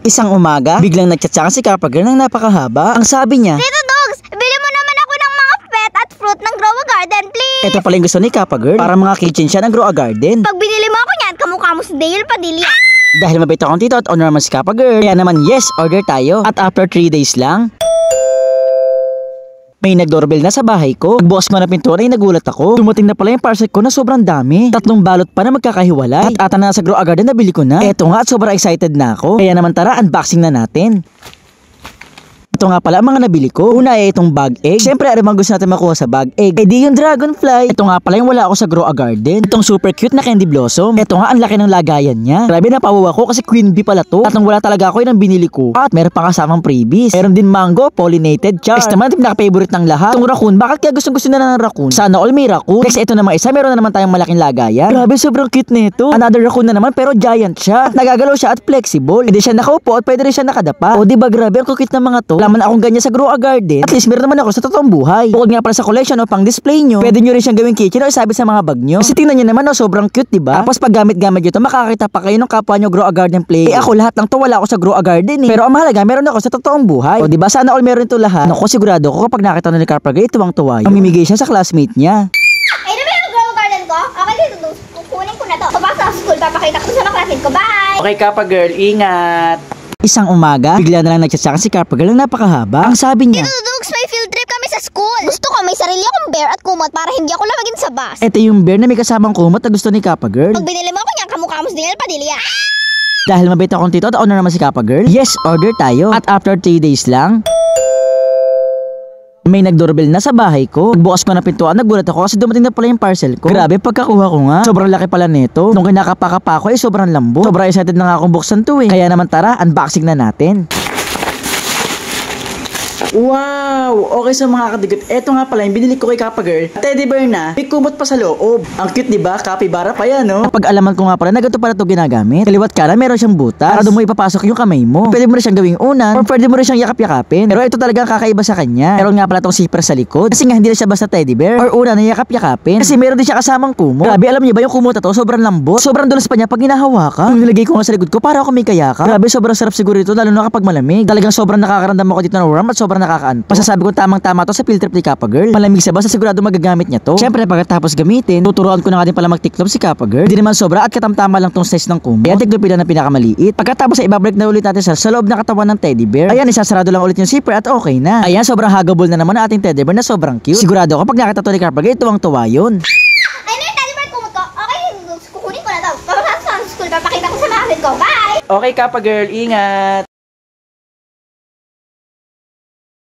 Isang umaga, biglang nagchat-chat si Kappa Girl ng napakahaba. Ang sabi niya, Tito Dogs, bili mo naman ako ng mga pet at fruit ng Grow a Garden, please. ito pala yung gusto ni Kappa Girl. Para mga kitchen siya ng Grow a Garden. Pag binili mo ako niyan, kamukha mo si Dale Padilla. Dahil mabait akong tito at owner naman si Kappa Girl, kaya naman yes, order tayo. At after 3 days lang, may nag-doorbell na sa bahay ko. Pagbukas ko na pintuan ay nagulat ako. Dumating na pala yung parcel ko na sobrang dami. 3 balot pa na magkakahiwalay. At ata na sa Grow a Garden na bili ko na. Eto nga at sobrang excited na ako. Kaya naman tara, unboxing na natin. Ito nga pala ang mga nabili ko. Una ay itong bag egg. Siyempre, ano bang gusto natin makuha sa bag egg? Eh di yung dragonfly. Ito nga pala yung wala ako sa Grow a Garden. Itong super cute na candy blossom. Ito nga, ang laki ng lagayan niya. Grabe, napawawa ko kasi queen bee pala to. At nang wala talaga ako yun ang binili ko. At meron pa kasamang freebies. Meron din mango, pollinated, char. Next naman, pinaka-favorite ng lahat. Itong raccoon. Bakit kaya gusto na ng raccoon? Sana all may raccoon. Next, ito naman isa. Meron na naman tayong malaking lagayan. Grabe, sobrang cute nito. Another raccoon na naman pero giant siya. At nagagalaw siya at flexible. Hindi siya nakaupo at pwede rin siya nakadapa. O diba grabe, ang cute ng mga to. Laman akong ganyan sa Grow a Garden. At least meron naman ako sa totoong buhay. Bukod nga pala sa collection o pang display nyo, pwede nyo rin siyang gawing kitchen o isabit sa mga bag nyo. Kasi tingnan nyo naman, sobrang cute, diba? Tapos pag gamit-gamit nyo to, makakita pa kayo ng kapwa nyo Grow a Garden play. Eh ako lahat ng to wala ako sa Grow a Garden eh. Pero ang mahalaga, meron ako sa totoong buhay. O diba, sana all meron ito lahat. Naku, sigurado ko kapag nakita na ni Kappa Girl, tuwang-tuwa yun. Mamimigay siya sa classmate niya. Ay, na ba yung Grow a Garden ko? Okay, Tito Dogs, kukunin ko na to. Kapag sa school, papakita ko sa mga classmate ko. Bye! Okay, Kappa Girl, ingat! Isang umaga, bigla na lang nagchat si Kappa Girl ng napakahaba. Ang sabi niya, Tito Dogs, may field trip kami sa school. Gusto ko may sarili akong bear at kumot para hindi ako lamagin sa bus. ito yung bear na may kasamang kumot na gusto ni Kappa Girl. Pag binili mo ako niyan, kamukha mo si Dale Padilla. Dahil mabait akong tito at owner naman si Kappa Girl, yes, order tayo. At after 3 days lang, may nag-doorbell na sa bahay ko. Pagbukas ko na pintuan, nagulat ako kasi dumating na pala yung parcel ko. Grabe, pagkakuha ko nga, sobrang laki pala nito. Nung kinakapaka-pa ako, sobrang lambot. Sobrang excited na nga akong buksan to eh. Kaya naman tara, unboxing na natin. Wow! Okay sa mga kadigot. Eto nga pala yung binili ko kay Kappa Girl. Teddy bear na, may kumot pa sa loob. Ang cute diba? Capybara pa yan, no? Pag alaman ko nga pala na ganito pala ito ginagamit. Kaliwat ka na, meron siyang butas. Para doon mo ipapasok yung kamay mo. Pwede mo rin siyang gawing unan, or pwede mo rin siyang yakap-yakapin. Pero ito talagang kakaiba sa kanya. Meron nga pala itong zipper sa likod. Kasi nga hindi na siya basta teddy bear, or unan na yakap-yakapin. Kasi meron din siya kasamang kumot. Grabe, alam niyo ba yung kumot na to? Sobrang lambot. Sobrang dulas pa niya pag hinahawakan. Yung nilagay ko nga sa likod ko para ako may kayaka. Grabe, sobrang sarap siguro ito, lalo na kapag malamig. Talagang sobrang nakakaramdam ako dito ng warm at sobrang nakakaanto. Masasabi ko tamang-tama to sa field trip ni Kappa Girl. Malamig sa basta sigurado magagamit niya to. Siyempre pagkatapos gamitin, tuturuan ko na nga din pala mag-tiklop si Kappa Girl. Hindi naman sobra at katamtama lang tong size ng kumot. Kaya tiklopin na pinakamaliit. Pagkatapos ay ibabalik na ulit natin sa loob ng katawan ng teddy bear. Ayan, isasarado lang ulit yung zipper at okay na. Ayan, sobrang huggable na naman ang ating teddy bear na sobrang cute. Sigurado ako pag nakita to ni Kappa Girl, tuwang-tuwa yun. Ay, na yung teddy bear kumot ko. Okay, Tito Dogs, kukunin ko na to. Kapag sa school, papakita ko sa mga classmate ko. Bye! Okay, Kappa Girl, ingat!